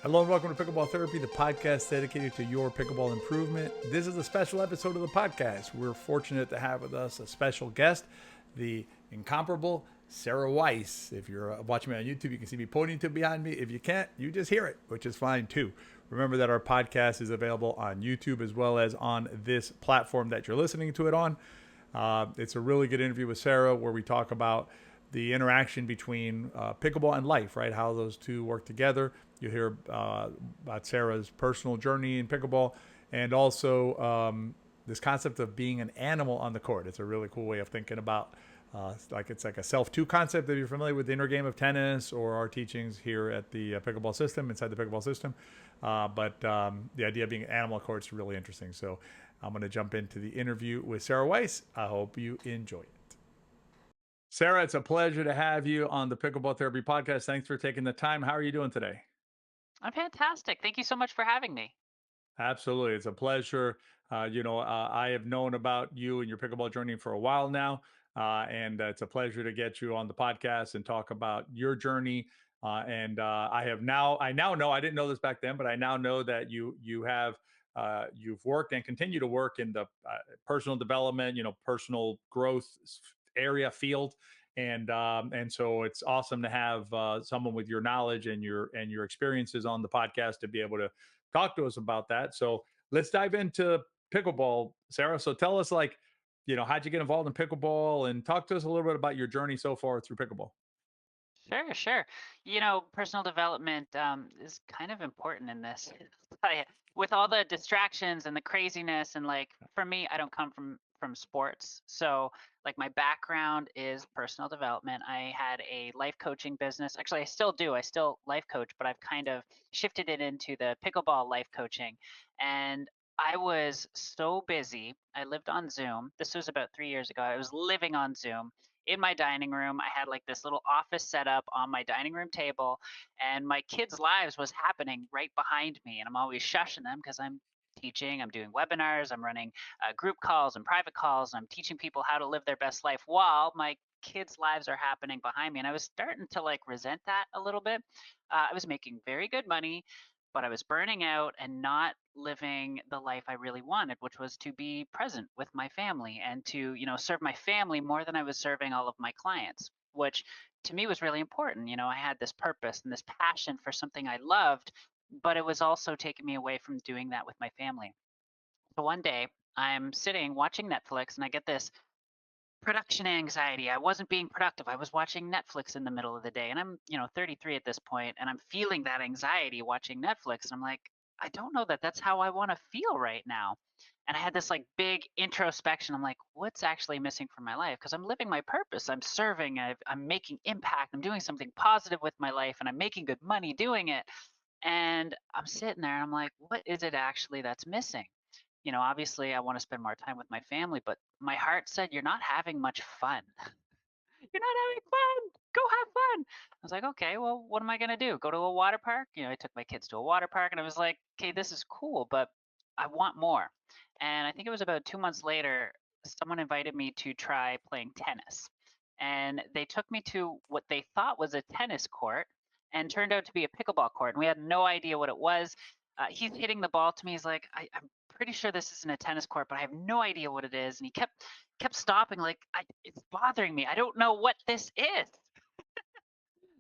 Hello and welcome to Pickleball Therapy, the podcast dedicated to your pickleball improvement. This is a special episode of the podcast. We're fortunate to have with us a special guest, the incomparable Sara Weiss. If you're watching me on YouTube, you can see me pointing to behind me. If you can't, you just hear it, which is fine too. Remember that our podcast is available on YouTube as well as on this platform that you're listening to it on. It's a really good interview with Sara where we talk about the interaction between pickleball and life, right? How those two work together. You hear about Sara's personal journey in pickleball and also this concept of being an animal on the court. It's a really cool way of thinking about it's like a self-to concept if you're familiar with the inner game of tennis or our teachings here at the pickleball system, inside the pickleball system. But the idea of being an animal on the court is really interesting. So I'm going to jump into the interview with Sara Weiss. I hope you enjoy it. Sara, it's a pleasure to have you on the Pickleball Therapy podcast. Thanks for taking the time. How are you doing today? I'm fantastic. Thank you so much for having me. Absolutely. It's a pleasure. I have known about you and your pickleball journey for a while now. And it's a pleasure to get you on the podcast and talk about your journey. I now know, I didn't know this back then, but I now know that you've worked and continue to work in the personal development, personal growth area field. And so it's awesome to have someone with your knowledge and your experiences on the podcast to be able to talk to us about that. So let's dive into pickleball, Sara. So tell us, how'd you get involved in pickleball, and talk to us a little bit about your journey so far through pickleball. Sure. Personal development is kind of important in this. With all the distractions and the craziness, and like for me, I don't come from sports, so like my background is personal development. I had a life coaching business. Actually, I still do. I still life coach, but I've kind of shifted it into the pickleball life coaching, and I was so busy. I lived on Zoom. This was about 3 years ago. I was living on Zoom in my dining room. I had like this little office set up on my dining room table, and my kids' lives was happening right behind me. And I'm always shushing them because I'm teaching, I'm doing webinars, I'm running group calls and private calls, and I'm teaching people how to live their best life while my kids' lives are happening behind me. And I was starting to like resent that a little bit. I was making very good money, but I was burning out and not living the life I really wanted, which was to be present with my family and to, serve my family more than I was serving all of my clients, which to me was really important. I had this purpose and this passion for something I loved, but it was also taking me away from doing that with my family. So one day I'm sitting watching Netflix and I get this production anxiety. I wasn't being productive. I was watching Netflix in the middle of the day, and I'm, 33 at this point, and I'm feeling that anxiety watching Netflix. And I'm like, I don't know that that's how I want to feel right now. And I had this like big introspection. I'm like, what's actually missing from my life? Because I'm living my purpose. I'm serving. I'm making impact. I'm doing something positive with my life, and I'm making good money doing it. And I'm sitting there, and I'm like, what is it actually that's missing? Obviously I want to spend more time with my family, but my heart said, you're not having much fun. You're not having fun. Go have fun. I was like, okay, well, what am I going to do? Go to a water park? I took my kids to a water park and I was like, okay, this is cool, but I want more. And I think it was about 2 months later, someone invited me to try playing tennis. And they took me to what they thought was a tennis court and turned out to be a pickleball court. And we had no idea what it was. He's hitting the ball to me. He's like, I'm pretty sure this isn't a tennis court, but I have no idea what it is. And he kept stopping, like, it's bothering me. I don't know what this is.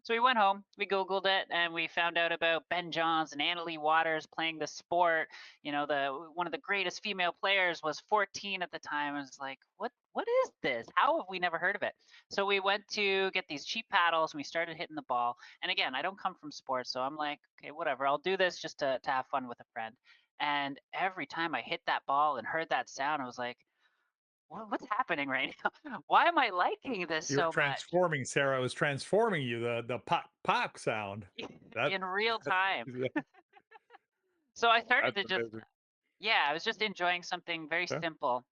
So we went home, we Googled it, and we found out about Ben Johns and Annalie Waters playing the sport. The one of the greatest female players was 14 at the time. I was like, what is this? How have we never heard of it? So we went to get these cheap paddles and we started hitting the ball. And again, I don't come from sports, so I'm like, okay, whatever. I'll do this just to have fun with a friend. And every time I hit that ball and heard that sound, I was like, what's happening right now? Why am I liking this You were so much? transforming, Sara. It was transforming you. The pop pop sound. That In real that's time. yeah, So I started that's to just, amazing. yeah, I was just enjoying something very Okay. simple.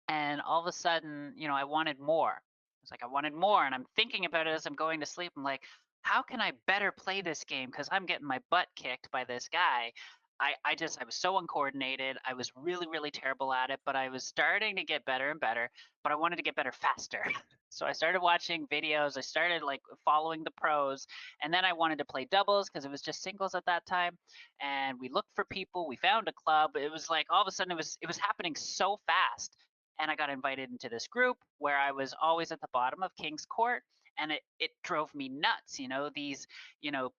And all of a sudden, I wanted more. It's like I wanted more. And I'm thinking about it as I'm going to sleep. I'm like, how can I better play this game? Because I'm getting my butt kicked by this guy. I was so uncoordinated. I was really, really terrible at it, but I was starting to get better and better, but I wanted to get better faster. So I started watching videos. I started like following the pros, and then I wanted to play doubles because it was just singles at that time. And we looked for people. We found a club. It was like all of a sudden it was happening so fast. And I got invited into this group where I was always at the bottom of King's Court, and it drove me nuts. These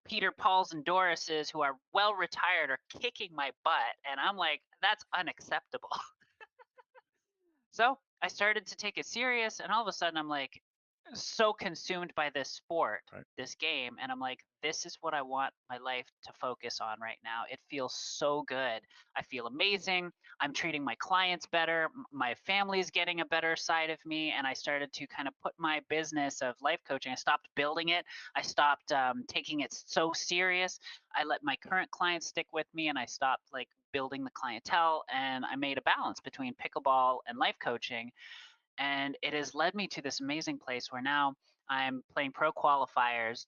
Peter Pauls and Dorises who are well retired are kicking my butt. And I'm like, that's unacceptable. So I started to take it serious. And all of a sudden, I'm like, so consumed by this sport, Right. this game, and I'm like, this is what I want my life to focus on right now. It feels so good. I feel amazing. I'm treating my clients better. My family's getting a better side of me, and I started to kind of put my business of life coaching. I stopped building it. I stopped taking it so serious. I let my current clients stick with me, and I stopped like building the clientele, and I made a balance between pickleball and life coaching, and it has led me to this amazing place where now I'm playing pro qualifiers.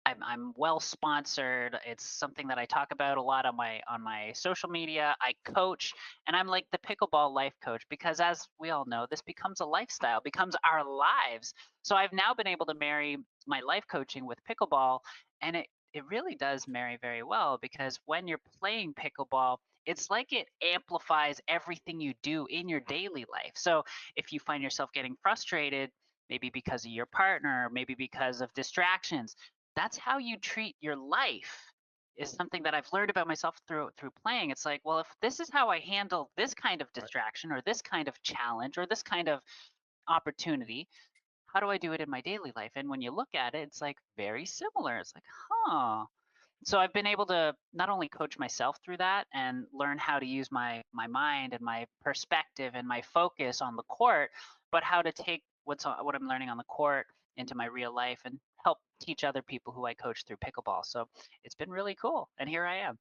I'm well sponsored. It's something that I talk about a lot on my social media. I coach, and I'm like the pickleball life coach because, as we all know, this becomes a lifestyle, becomes our lives. So I've now been able to marry my life coaching with pickleball, and it really does marry very well because when you're playing pickleball, it's like it amplifies everything you do in your daily life. So if you find yourself getting frustrated, maybe because of your partner, maybe because of distractions, that's how you treat your life, is something that I've learned about myself through playing. It's like, well, if this is how I handle this kind of Right. distraction or this kind of challenge or this kind of opportunity, how do I do it in my daily life? And when you look at it, it's like very similar. It's like, huh. So I've been able to not only coach myself through that and learn how to use my mind and my perspective and my focus on the court, but how to take what I'm learning on the court into my real life and help teach other people who I coach through pickleball. So it's been really cool, and here I am.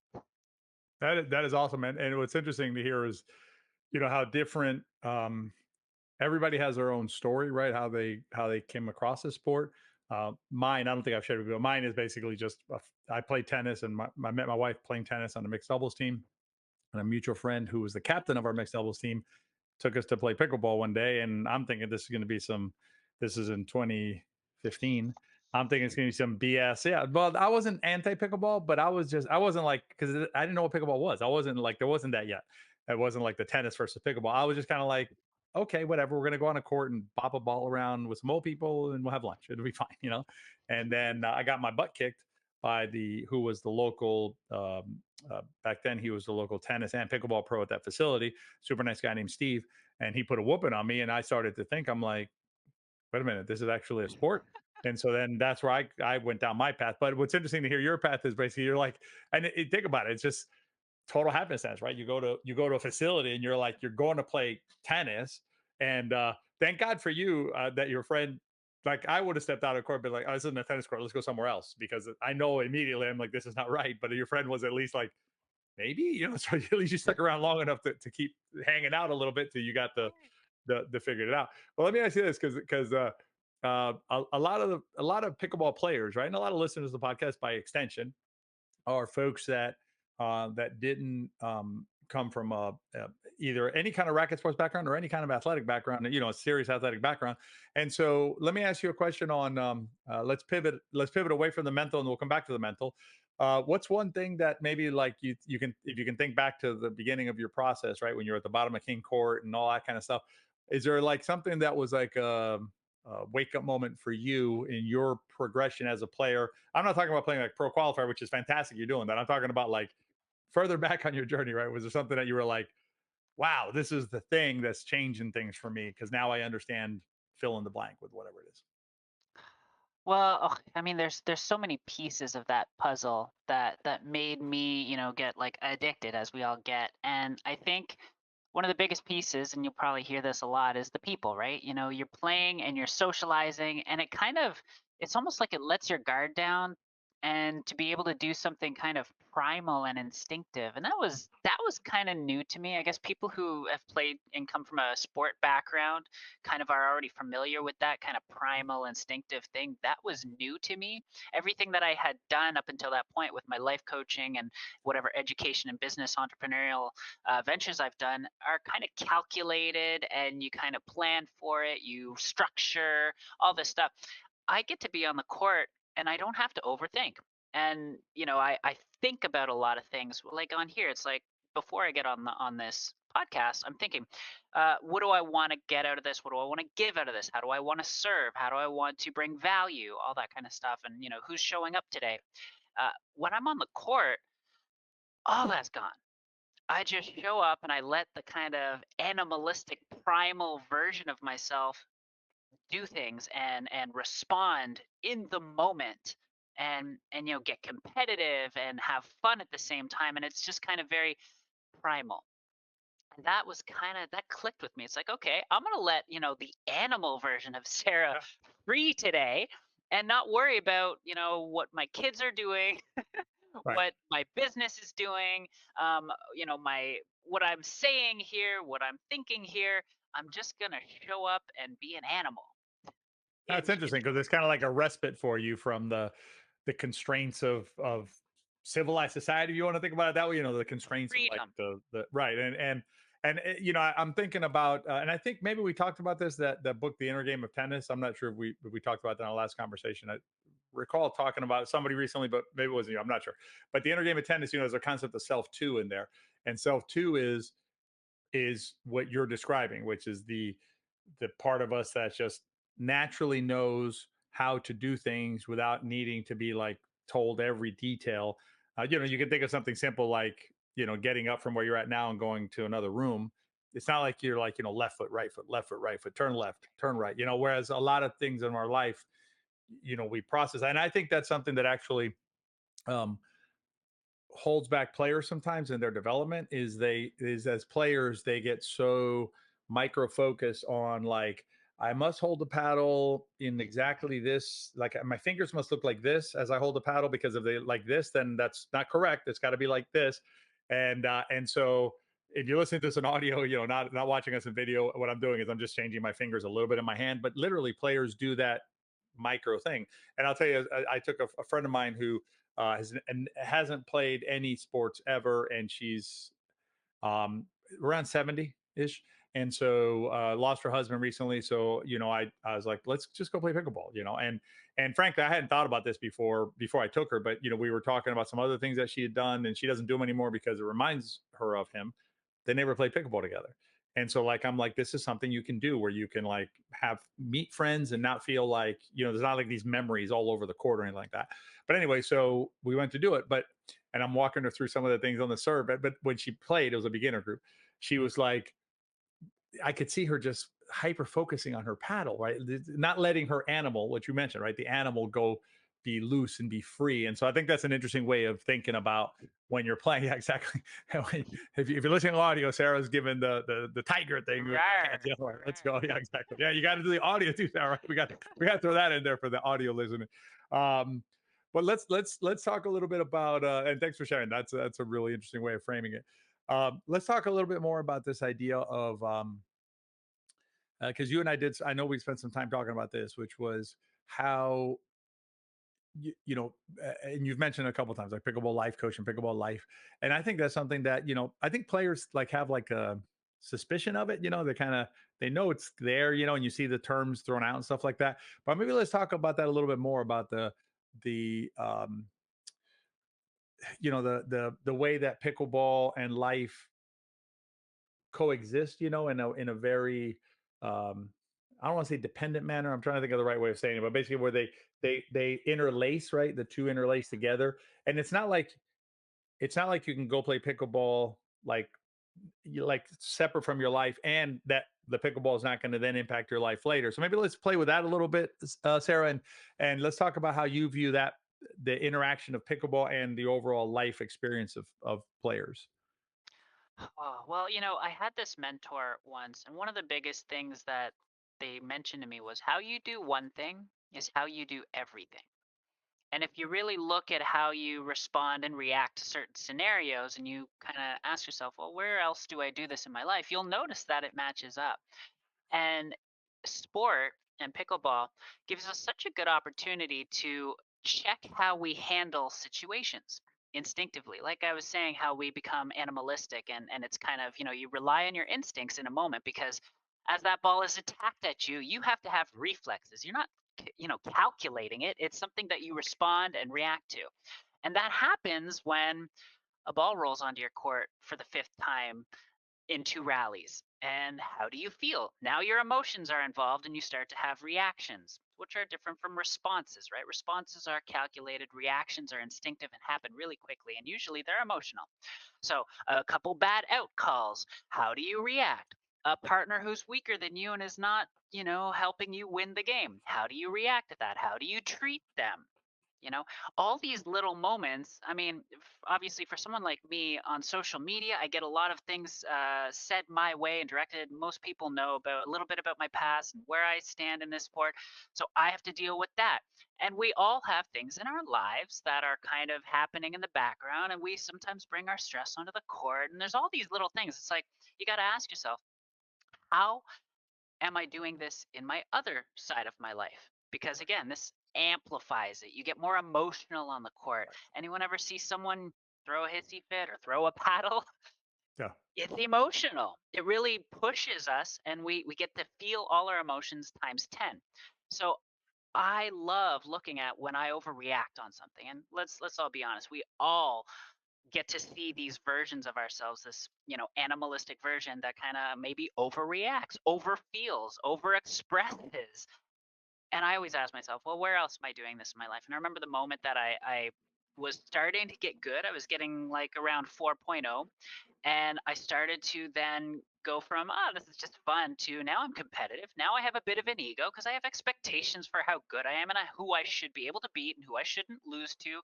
That is awesome, and what's interesting to hear is, how different, everybody has their own story, right? How they came across this sport. Mine, I don't think I've shared with you, but mine is basically just I played tennis, and I met my wife playing tennis on the mixed doubles team, and a mutual friend who was the captain of our mixed doubles team took us to play pickleball one day, and I'm thinking this is going to be some. This is in 2015. I'm thinking it's going to be some BS. Yeah, well, I wasn't anti pickleball, but I wasn't like, because I didn't know what pickleball was. I wasn't like, there wasn't that yet. It wasn't like the tennis versus pickleball. I was just kind of like, okay, whatever. We're going to go on a court and pop a ball around with some old people, and we'll have lunch. It'll be fine. And then I got my butt kicked by the who was the local back then. He was the local tennis and pickleball pro at that facility. Super nice guy named Steve, and he put a whooping on me, and I started to think, I'm like, wait a minute, this is actually a sport. And so then that's where I went down my path. But what's interesting to hear your path is basically you're like, and think about it, it's just total happenstance, right? You go to a facility and you're like, you're going to play tennis, and thank God for you that your friend, like, I would have stepped out of court, but like, oh, this isn't a tennis court, let's go somewhere else, because I know immediately I'm like, this is not right. But your friend was at least like, maybe, so at least you stuck around long enough to keep hanging out a little bit till you got the figured it out. Well, let me ask you this, because a lot of pickleball players, right, and a lot of listeners to the podcast by extension, are folks that didn't come from either any kind of racket sports background or any kind of athletic background, a serious athletic background. And so, let me ask you a question on. Let's pivot. Let's pivot away from the mental, and we'll come back to the mental. What's one thing that maybe, like, you can, if you can think back to the beginning of your process, right, when you're at the bottom of King Court and all that kind of stuff? Is there like something that was like a wake up moment for you in your progression as a player? I'm not talking about playing like pro qualifier, which is fantastic. You're doing that. I'm talking about like further back on your journey, right? Was there something that you were like, wow, this is the thing that's changing things for me because now I understand, fill in the blank with whatever it is. Well, I mean, there's so many pieces of that puzzle that made me, get like addicted, as we all get. And I think one of the biggest pieces, and you'll probably hear this a lot, is the people, right? You're playing and you're socializing, and it's almost like it lets your guard down, and to be able to do something kind of primal and instinctive. And that was kind of new to me. I guess people who have played and come from a sport background kind of are already familiar with that kind of primal instinctive thing. That was new to me. Everything that I had done up until that point with my life coaching and whatever education and business entrepreneurial ventures I've done are kind of calculated, and you kind of plan for it, you structure all this stuff. I get to be on the court and I don't have to overthink. And I think about a lot of things. Like on here, it's like before I get on this podcast, I'm thinking, what do I want to get out of this? What do I want to give out of this? How do I want to serve? How do I want to bring value? All that kind of stuff. And who's showing up today? When I'm on the court, all that's gone. I just show up and I let the kind of animalistic primal version of myself do things and respond in the moment, and get competitive and have fun at the same time, and it's just kind of very primal. And that clicked with me. It's like, okay, I'm gonna let the animal version of Sarah Yeah. free today, and not worry about what my kids are doing, Right. what my business is doing, my what I'm saying here, what I'm thinking here. I'm just gonna show up and be an animal. That's It's interesting because it's kind of like a respite for you from the constraints of civilized society. If you want to think about it that way, the constraints of like freedom. the right I'm thinking about and I think maybe we talked about this that book, The Inner Game of Tennis. I'm not sure if we talked about that in our last conversation. I recall talking about somebody recently, but maybe it wasn't you. I'm not sure. But the inner game of tennis, there's a concept of self two in there, and self two is what you're describing, which is the part of us that just naturally knows how to do things without needing to be like told every detail. You can think of something simple like getting up from where you're at now and going to another room. It's not like you're like left foot, right foot, left foot, right foot, turn left, turn right. Whereas a lot of things in our life, we process, and I think that's something that actually um, holds back players sometimes in their development is as players they get so micro focused on like I must hold the paddle in exactly this, like my fingers must look like this as I hold the paddle, because if they like this then that's not correct, it's got to be like this. And so if you're listening to this in audio, not watching us in video, what I'm doing is I'm just changing my fingers a little bit in my hand, but literally players do that micro thing. And I'll tell you, I took a friend of mine who and hasn't played any sports ever, and she's um, around 70 ish. And so lost her husband recently. So I was like, let's just go play pickleball. And frankly, I hadn't thought about this before I took her, but we were talking about some other things that she had done, and she doesn't do them anymore because it reminds her of him. They never played pickleball together. And so like I'm like, this is something you can do where you can like have meet friends and not feel like, there's not like these memories all over the court or anything like that. But anyway, so we went to do it. But and I'm walking her through some of the things on the serve. But when she played, it was a beginner group. She was like, I could see her just hyper focusing on her paddle, right? Not letting her animal, what you mentioned, right? The animal go be loose and be free. And so I think that's an interesting way of thinking about when you're playing. Yeah, exactly. if you're listening to audio, Sarah's given the tiger thing with the hands. Rawr, Yeah, right, let's go. rawr. Yeah, exactly. Yeah, you got to do the audio too, Sarah. Right? We got to throw that in there for the audio listening. Um, but let's talk a little bit about and thanks for sharing. That's a really interesting way of framing it. Let's talk a little bit more about this idea of because you and I did. I know we spent some time talking about this, which was how and you've mentioned a couple of times like pickleball life coach and pickleball life, and I think that's something that I think players like have like a suspicion of it. They kind of they know it's there, and you see the terms thrown out and stuff like that. But maybe let's talk about that a little bit more about the the way that pickleball and life coexist, in a very I don't want to say dependent manner. I'm trying to think of the right way of saying it, but basically where they interlace, right? The two interlace together. And it's not like you can go play pickleball like you like separate from your life, and that the pickleball is not going to then impact your life later. So maybe let's play with that a little bit, Sarah, and let's talk about how you view that the interaction of pickleball and the overall life experience of players. Oh, well, I had this mentor once, and one of the biggest things that they mentioned to me was how you do one thing is how you do everything. And if you really look at how you respond and react to certain scenarios and you kind of ask yourself, well, where else do I do this in my life? You'll notice that it matches up. And sport and pickleball gives us such a good opportunity to check how we handle situations instinctively. Like I was saying, how we become animalistic, and it's kind of, you rely on your instincts in a moment because as that ball is attacked at you, you have to have reflexes. You're not, calculating it. It's something that you respond and react to. And that happens when a ball rolls onto your court for the fifth time in two rallies. And how do you feel? Now your emotions are involved and you start to have reactions, which are different from responses, right? Responses are calculated, reactions are instinctive and happen really quickly, and usually they're emotional. So, a couple bad out calls, how do you react? A partner who's weaker than you and is not, helping you win the game, how do you react to that? How do you treat them? you know all these little moments. I mean, obviously for someone like me on social media, I get a lot of things said my way and directed. Most people know about a little bit about my past and where I stand in this sport, so I have to deal with that. And we all have things in our lives that are kind of happening in the background, and we sometimes bring our stress onto the court, and there's all these little things. It's like you got to ask yourself, how am I doing this in my other side of my life? Because again, this amplifies it. You get more emotional on the court. Anyone ever see someone throw a hissy fit or throw a paddle? Yeah. It's emotional. It really pushes us, and we get to feel all our emotions times 10. So I love looking at when I overreact on something. And let's all be honest. We all get to see these versions of ourselves, this, animalistic version that kind of maybe overreacts, overfeels, overexpresses. And I always ask myself, well, where else am I doing this in my life? And I remember the moment that I was starting to get good. I was getting like around 4.0, and I started to then go from, this is just fun, to now I'm competitive. Now I have a bit of an ego because I have expectations for how good I am and who I should be able to beat and who I shouldn't lose to.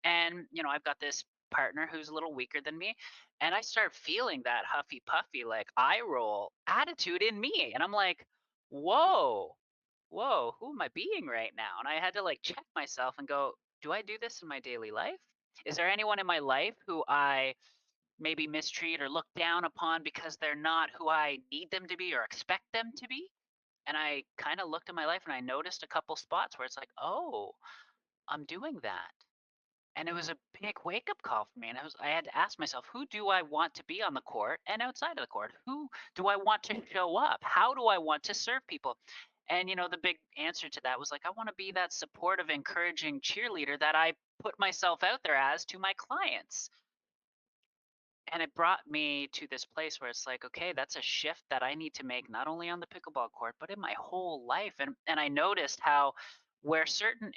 And, I've got this partner who's a little weaker than me. And I start feeling that huffy puffy, like eye roll attitude in me. And I'm like, whoa, whoa, who am I being right now? And I had to like check myself and go, do I do this in my daily life? Is there anyone in my life who I maybe mistreat or look down upon because they're not who I need them to be or expect them to be? And I kind of looked at my life and I noticed a couple spots where it's like, oh, I'm doing that. And it was a big wake up call for me. And I had to ask myself, who do I want to be on the court and outside of the court? Who do I want to show up? How do I want to serve people? And, the big answer to that was like, I want to be that supportive, encouraging cheerleader that I put myself out there as to my clients. And it brought me to this place where it's like, okay, that's a shift that I need to make, not only on the pickleball court but in my whole life. And I noticed how, where certain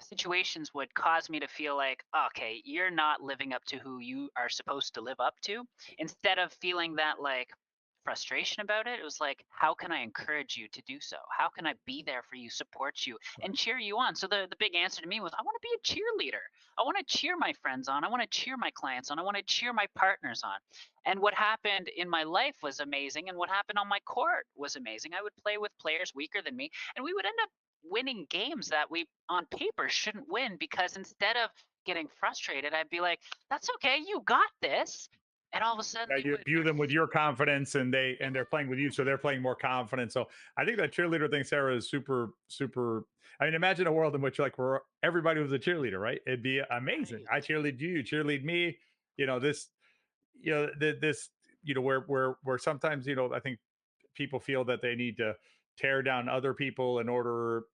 situations would cause me to feel like, okay, you're not living up to who you are supposed to live up to, instead of feeling that like frustration about it, it was like, how can I encourage you to do so? How can I be there for you, support you, and cheer you on? So the big answer to me was, I want to be a cheerleader. I want to cheer my friends on. I want to cheer my clients on. I want to cheer my partners on. And what happened in my life was amazing. And what happened on my court was amazing. I would play with players weaker than me, and we would end up winning games that we on paper shouldn't win, because instead of getting frustrated, I'd be like, that's okay. You got this. And all of a sudden they You would, view them with your confidence, and they're playing with you, so they're playing more confident. So I think that cheerleader thing, Sarah, is super. I mean, imagine a world in which like where everybody was a cheerleader, right? It'd be amazing. right. I cheerlead you, you cheerlead me. This, this, where sometimes I think people feel that they need to tear down other people in order,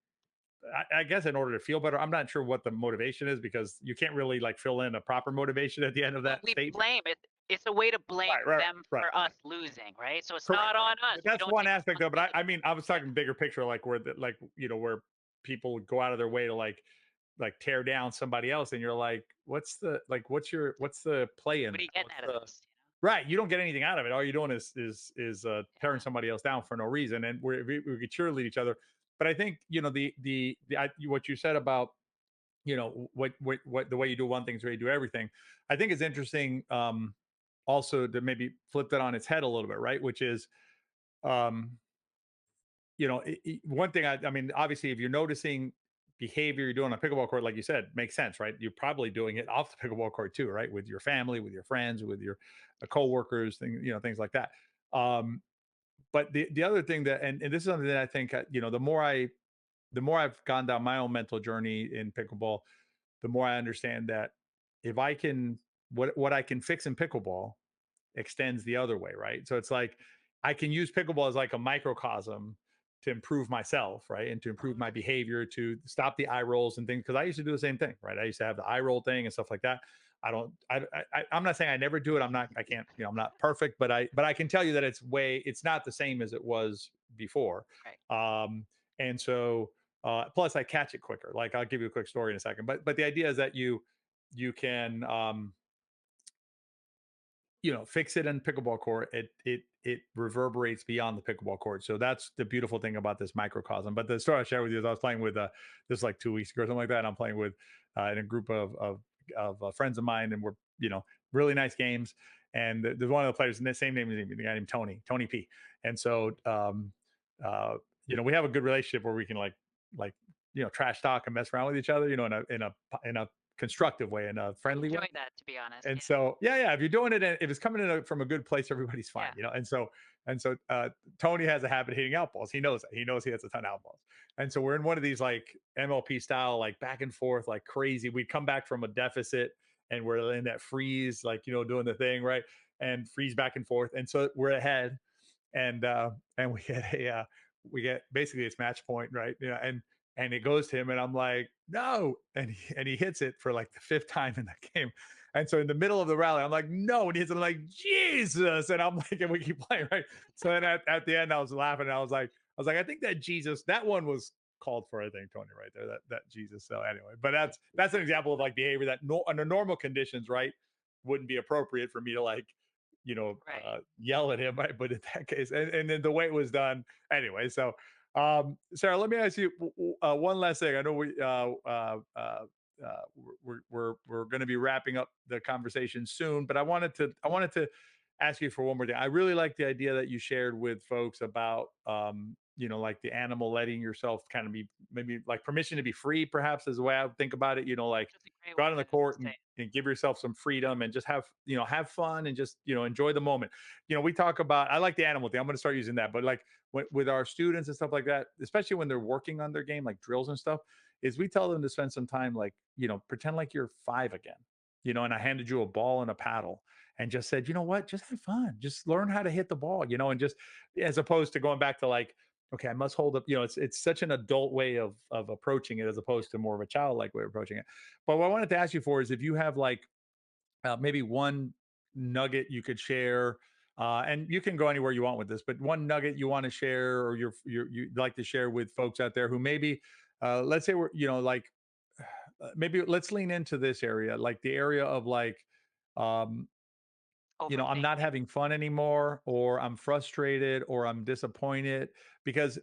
I guess, in order to feel better. I'm not sure what the motivation is, because you can't really like fill in a proper motivation at the end of Well, that we statement. blame it. It's a way to blame Right, right, them right. for us losing, right? So it's Correct. not on us. We That's don't one take aspect of it. I responsibility. mean, I was Yeah. talking bigger picture, like where where people go out of their way to like tear down somebody else, and you're like, what's the play in What are you that? getting What's out of the this? right? You don't get anything out of it. All you're doing is tearing Yeah. somebody else down for no reason, and we could cheerlead each other. But I think what you said about what the way you do one thing is the way you do everything. I think is interesting. Also, to maybe flip that on its head a little bit, right? Which is um one thing, I mean, obviously if you're noticing behavior you're doing on a pickleball court, like you said, makes sense, right? You're probably doing it off the pickleball court too, right? With your family, with your friends, with your coworkers, things like that. Um, but the other thing that, and this is something that I think, the more I've gone down my own mental journey in pickleball, the more I understand that if I can, what I can fix in pickleball extends the other way, right? So it's like I can use pickleball as like a microcosm to improve myself, right? And to improve my Totally. behavior, to stop the eye rolls and things. Cause I used to do the same thing, right? I used to have the eye roll thing and stuff like that. I don't, I'm not saying I never do it. I can't, I'm not perfect, but I can tell you that it's not the same as it was before. Right. Um, and so, plus I catch it quicker. Like I'll give you a quick story in a second, but the idea is that you can, fix it in pickleball court. It reverberates beyond the pickleball court. So that's the beautiful thing about this microcosm. But the story I share with you is I was playing with this like 2 weeks ago or something like that. And I'm playing with in a group of friends of mine, and we're really nice games. And there's one of the players in the same name as me, the guy named Tony P. And so uh, we have a good relationship where we can like trash talk and mess around with each other, in a constructive way, in a I friendly way. enjoy that, to be honest. And Yeah. so, yeah, if you're doing it, if it's coming from a good place, everybody's fine, Yeah. And so Tony has a habit of hitting out balls. He knows that. He knows he has a ton of out balls. And so we're in one of these like MLP style, like back and forth, like crazy. We'd come back from a deficit and we're in that freeze, like doing the thing, right? And freeze back and forth. And so we're ahead, and we get basically it's match point, right? And it goes to him, and I'm like, no, and he hits it for like the fifth time in the game. And so in the middle of the rally, I'm like, no, and he's like, Jesus, and I'm like, and we keep playing, right? So then at the end, I was laughing, and I was like, I think that Jesus, that one was called for, I think, Tony, right there, that Jesus. So anyway, but that's an example of like behavior that under normal conditions, right, wouldn't be appropriate for me to like Right. yell at him, right? But in that case, and then the way it was done, anyway. So, Sarah, let me ask you one last thing. I know we're going to be wrapping up the conversation soon, but I wanted to ask you for one more thing. I really like the idea that you shared with folks about like the animal letting yourself kind of be maybe like permission to be free, perhaps is the way I would think about it. Like That's a great go way out on the to court say it. and give yourself some freedom and just have fun and just enjoy the moment. We talk about, I like the animal thing. I'm going to start using that, but like with our students and stuff like that, especially when they're working on their game, like drills and stuff, is we tell them to spend some time, like pretend like you're five again, and I handed you a ball and a paddle and just said, you know what, just have fun, just learn how to hit the ball, and just as opposed to going back to like, okay, I must hold up. It's such an adult way of approaching it as opposed to more of a childlike way of approaching it. But what I wanted to ask you for is if you have like maybe one nugget you could share, and you can go anywhere you want with this, but one nugget you want to share, or you'd like to share with folks out there who maybe, let's say we're, like, maybe let's lean into this area, like the area of like, um, I'm not Overthinking. having fun anymore, or I'm frustrated, or I'm disappointed because,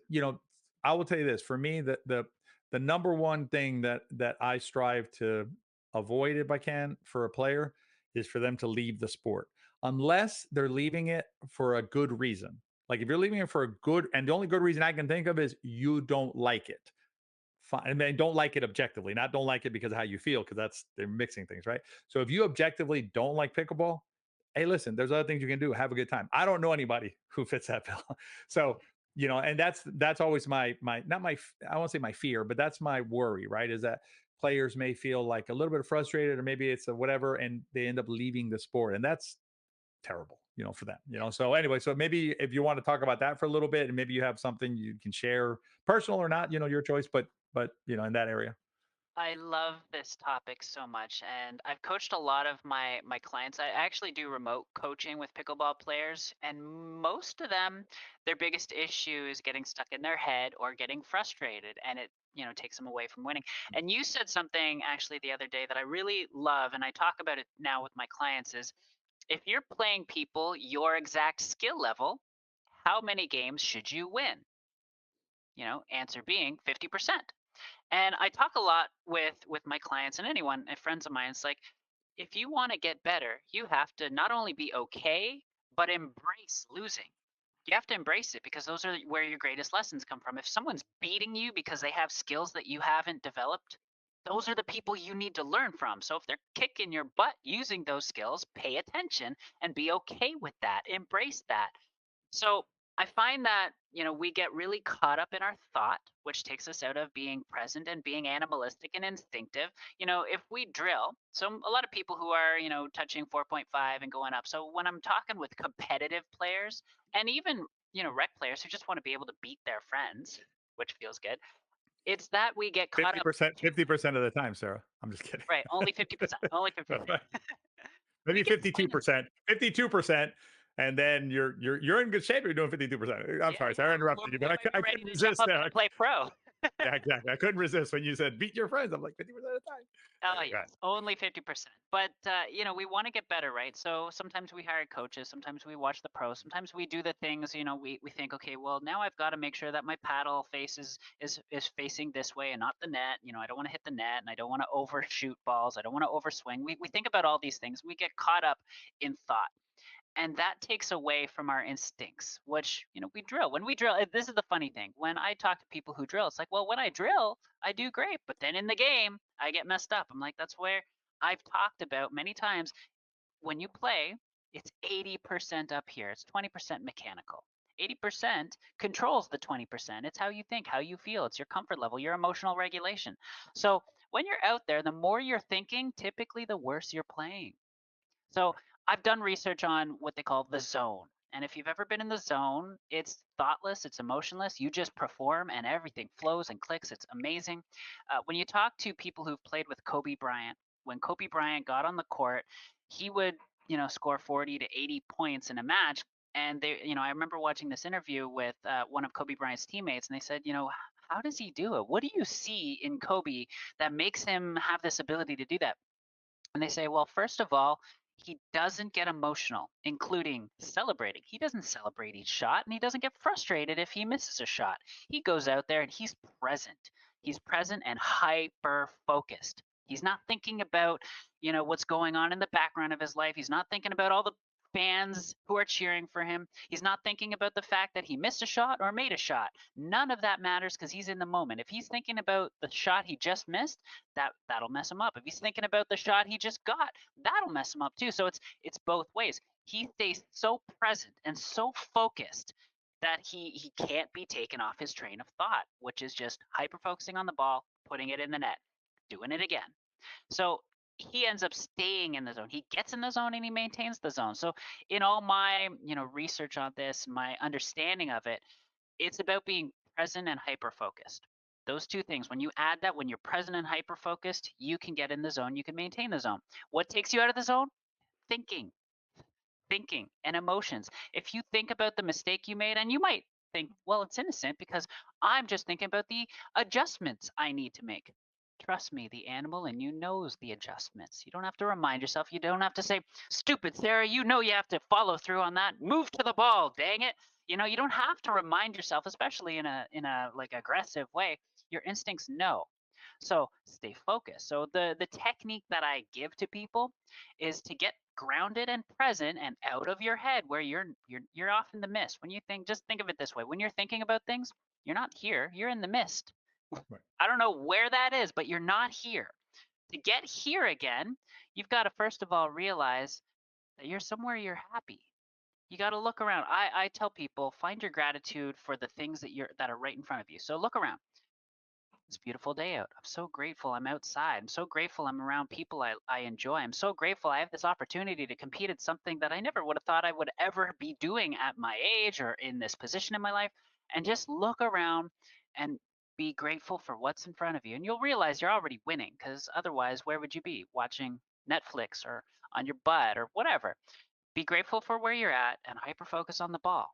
I will tell you this, for me, the number one thing that I strive to avoid if I can for a player is for them to leave the sport unless they're leaving it for a good reason. Like if you're leaving it for a good, and the only good reason I can think of is you don't like it, fine. And then don't like it objectively, not don't like it because of how you feel, because they're mixing things, right? So if you objectively don't like pickleball, hey, listen, there's other things you can do. Have a good time. I don't know anybody who fits that bill. So, and that's always my not my I won't say my fear, but that's my worry, right? Is that players may feel like a little bit frustrated, or maybe it's a whatever, and they end up leaving the sport, and that's terrible, for them, Yeah. So anyway, so maybe if you want to talk about that for a little bit, and maybe you have something you can share, personal or not, your choice, but in that area. I love this topic so much, and I've coached a lot of my clients. I actually do remote coaching with pickleball players, and most of them, their biggest issue is getting stuck in their head or getting frustrated, and it takes them away from winning. And you said something actually the other day that I really love, and I talk about it now with my clients is if you're playing people your exact skill level, how many games should you win? Answer being 50%. And I talk a lot with my clients and anyone and friends of mine. It's like if you want to get better, you have to not only be okay, but embrace losing. You have to embrace it because those are where your greatest lessons come from. If someone's beating you because they have skills that you haven't developed, those are the people you need to learn from. So if they're kicking your butt using those skills, pay attention and be okay with that. Embrace that. So I find that, we get really caught up in our thought, which takes us out of being present and being animalistic and instinctive. If we drill, so a lot of people who are, touching 4.5 and going up. So when I'm talking with competitive players and even, rec players who just want to be able to beat their friends, which feels good, it's that we get caught up. 50%, 50% of the time, Sarah. I'm just kidding. Right. Only 50%. Only 50%. We Maybe get pointed. 52%, 52%, and then you're in good shape. You're doing 52%. I'm Yeah, sorry, yeah. Sarah, I We interrupted you, but might be I ready couldn't to jump resist up there. and play pro. Yeah, exactly. I couldn't resist when you said beat your friends. I'm like 50% of the time. Oh, Anyway, go ahead. yes, only 50%. But, we want to get better, right? So sometimes we hire coaches, sometimes we watch the pros, sometimes we do the things, we think, okay, well, now I've got to make sure that my paddle face is facing this way and not the net. I don't want to hit the net and I don't want to overshoot balls. I don't want to overswing. We think about all these things. We get caught up in thought. And that takes away from our instincts, which we drill. When we drill, this is the funny thing. When I talk to people who drill, it's like, well, when I drill I do great, but then in the game I get messed up. I'm like, that's where I've talked about many times. When you play, it's 80% up here, it's 20% mechanical. 80% controls the 20%. It's how you think, how you feel, it's your comfort level, your emotional regulation. So when you're out there, the more you're thinking, typically the worse you're playing. So I've done research on what they call the zone. And if you've ever been in the zone, it's thoughtless, it's emotionless. You just perform and everything flows and clicks. It's amazing. When you talk to people who've played with Kobe Bryant, when Kobe Bryant got on the court, he would, score 40 to 80 points in a match. And I remember watching this interview with one of Kobe Bryant's teammates, and they said, how does he do it? What do you see in Kobe that makes him have this ability to do that? And they say, well, first of all, he doesn't get emotional, including celebrating. He doesn't celebrate each shot and he doesn't get frustrated if he misses a shot. He goes out there and he's present. He's present and hyper focused. He's not thinking about, what's going on in the background of his life. He's not thinking about all the fans who are cheering for him. He's not thinking about the fact that he missed a shot or made a shot. None of that matters because he's in the moment. If he's thinking about the shot he just missed, that'll mess him up. If he's thinking about the shot he just got, that'll mess him up too. So it's both ways. He stays so present and so focused that he can't be taken off his train of thought, which is just hyper focusing on the ball, putting it in the net, doing it again. So he ends up staying in the zone. He gets in the zone and he maintains the zone. So in all my, research on this, my understanding of it, it's about being present and hyper focused. Those two things, when you add that, when you're present and hyper focused, you can get in the zone, you can maintain the zone. What takes you out of the zone? Thinking, and emotions. If you think about the mistake you made, and you might think, well, it's innocent because I'm just thinking about the adjustments I need to make. Trust me, the animal in you knows the adjustments. You don't have to remind yourself. You don't have to say, stupid Sarah, you know you have to follow through on that. Move to the ball, dang it. You don't have to remind yourself, especially in a like aggressive way. Your instincts know. So stay focused. So the technique that I give to people is to get grounded and present and out of your head where you're off in the mist. When you think, just think of it this way. When you're thinking about things, you're not here, you're in the mist. Right. I don't know where that is, but you're not here. To get here again, you've got to first of all realize that you're somewhere you're happy. You got to look around. I tell people, find your gratitude for the things that are right in front of you. So look around. It's a beautiful day out. I'm so grateful I'm outside. I'm so grateful I'm around people I enjoy. I'm so grateful I have this opportunity to compete at something that I never would have thought I would ever be doing at my age or in this position in my life. And just look around and be grateful for what's in front of you. And you'll realize you're already winning because otherwise, where would you be? Watching Netflix or on your butt or whatever. Be grateful for where you're at and hyper focus on the ball.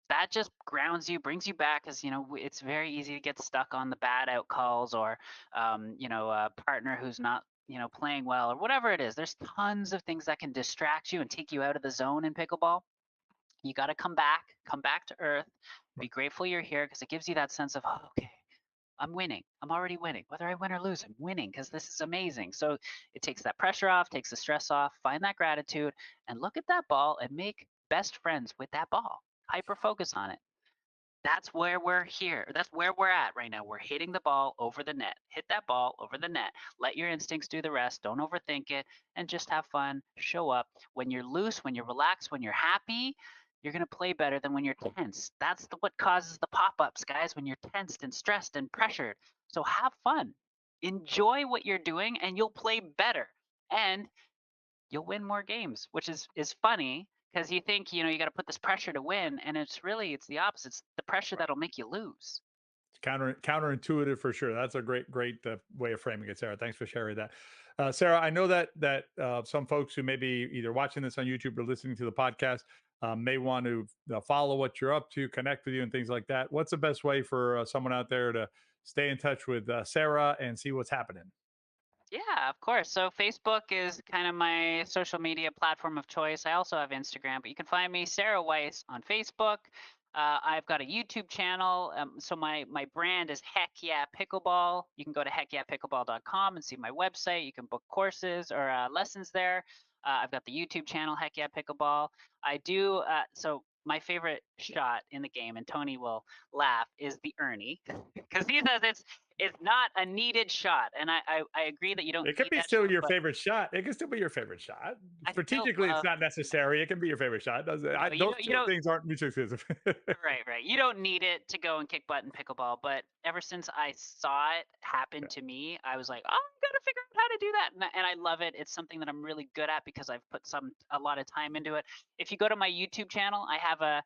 That just grounds you, brings you back, because it's very easy to get stuck on the bad out calls or a partner who's not playing well or whatever it is. There's tons of things that can distract you and take you out of the zone in pickleball. You got to come back to earth, be grateful you're here because it gives you that sense of, oh, okay, I'm winning. I'm already winning. Whether I win or lose, I'm winning because this is amazing. So it takes that pressure off, takes the stress off, find that gratitude, and look at that ball and make best friends with that ball. hyper focus on it. That's where we're here. That's where we're at right now. We're hitting the ball over the net. Hit that ball over the net. Let your instincts do the rest. Don't overthink it and just have fun. Show up. When you're loose, when you're relaxed, when you're happy, you're going to play better than when you're tense. That's what causes the pop-ups, guys, when you're tensed and stressed and pressured. So have fun. Enjoy what you're doing and you'll play better. And you'll win more games, which is funny because you think, you got to put this pressure to win, and it's the opposite. It's the pressure that'll make you lose. It's counterintuitive for sure. That's a great way of framing it, Sarah. Thanks for sharing that. Sarah, I know that some folks who may be either watching this on YouTube or listening to the podcast may want to follow what you're up to, connect with you, and things like that. What's the best way for someone out there to stay in touch with Sarah and see what's happening? Yeah, of course. So Facebook is kind of my social media platform of choice. I also have Instagram, but you can find me, Sara Weiss, on Facebook. I've got a YouTube channel. So my brand is Heck Yeah Pickleball. You can go to heckyeahpickleball.com and see my website. You can book courses or lessons there. I've got the YouTube channel, Heck Yeah Pickleball. I do, so my favorite shot in the game, and Tony will laugh, is the Ernie, because he says it's not a needed shot, and I agree that you don't It could need be that still shot, your but favorite shot. It can still be your favorite shot. I still Strategically, it's love. not necessary. It can be your favorite shot. Does it? No, Those you two don't. things aren't mutually exclusive. Right. You don't need it to go and kick butt in pickleball, but ever since I saw it happen to me, I was like, oh, I gotta figure out how to do that, and I love it. It's something that I'm really good at because I've put a lot of time into it. If you go to my YouTube channel, I have a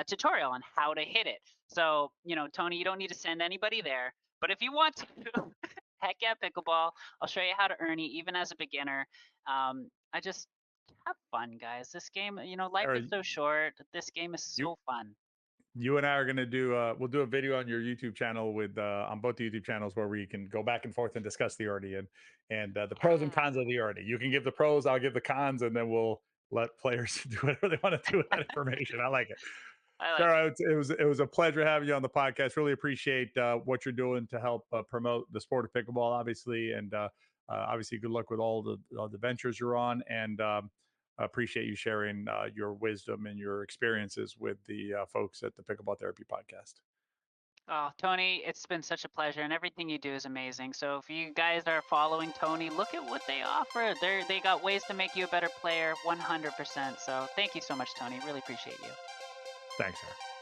tutorial on how to hit it. So Tony, you don't need to send anybody there, but if you want to, heck yeah, pickleball. I'll show you how to earn it, even as a beginner. I just have fun, guys. This game, life Sarah, is so short. This game is you so fun. you and I are going to do we'll do a video on your YouTube channel with on both the YouTube channels where we can go back and forth and discuss the Artie and the pros and Yeah, cons of the Artie. You can give the pros, I'll give the cons, and then we'll let players do whatever they want to do with that information. I like it. I like it. Sarah, it was a pleasure having you on the podcast. Really appreciate what you're doing to help promote the sport of pickleball, obviously, and obviously good luck with all the ventures you're on. And appreciate you sharing your wisdom and your experiences with the folks at the Pickleball Therapy podcast. Oh, Tony, it's been such a pleasure, and everything you do is amazing. So if you guys are following Tony, look at what they offer. They got ways to make you a better player, 100%. So thank you so much, Tony. Really appreciate you. Thanks, Sarah.